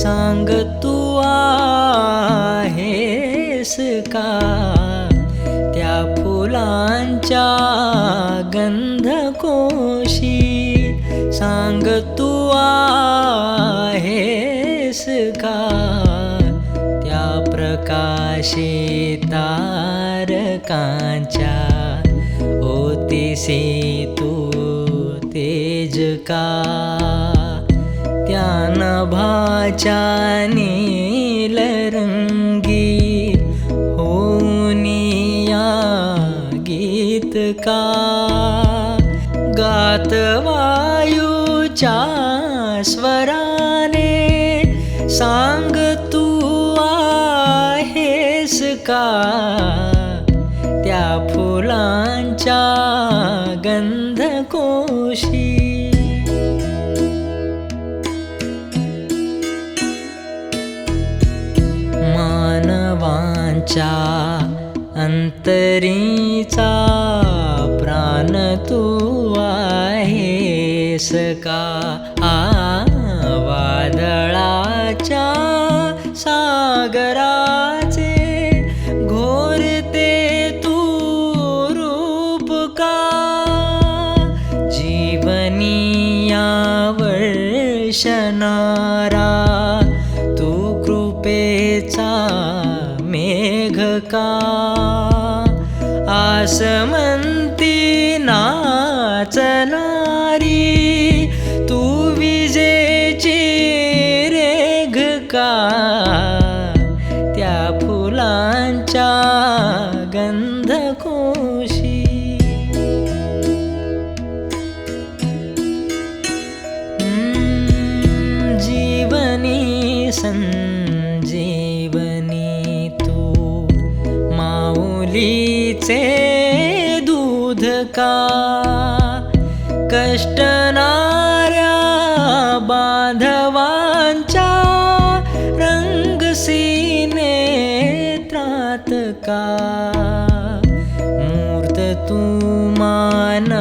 सांग तू आहेस का त्या फुलांच्या गंधकोशी? सांग तू आहेस का त्या प्रकाशी तारकांच्या ओतीसी तू तेज का? त्या नभाच्या नीलरंगी होऊन या गीत का? गात वायूच्या स्वराने सांग तू आहेस का त्या फुलांच्या गंधकोशी? मानवांच्या अंतरीचा प्राण तू आहेस का? वादळाच्या सागराचे घोरते तू रूप का? जीवनीया वर्षणारा तू कृपेचा मेघ का? आसमंती नाचणारी तू विजेची रेघ का? त्या फुलांच्या गंधकोशी? जीवनी संजीवनी तू माऊलीचे दूध का? कष्टणाऱ्या बांधवांच्या रंगसी नेत्रात का? मूर्त तू मानव्यकारे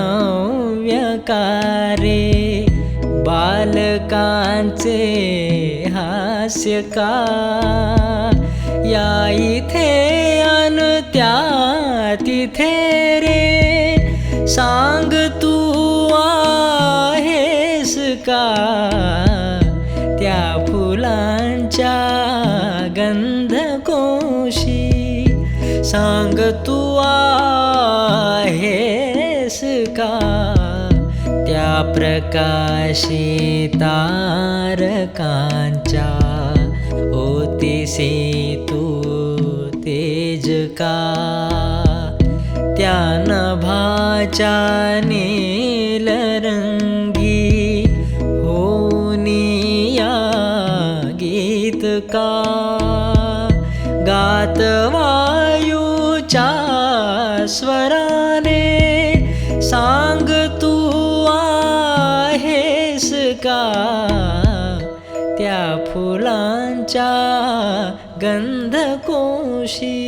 बालकांचे हास्य का? या इथे अन त्या तिथे रे सांग तू आहेस का त्या फुलांच्या गंधकोशी? सांग तू आहेस का त्या प्रकाशी तारकांच्या ओतीसी तू तेज का? त्या नभाच्या नीलरंगी होऊन या गीत का? गात वायूच्या स्वराने सांग तू आहेस का त्या फुलांच्या गंधकोशी?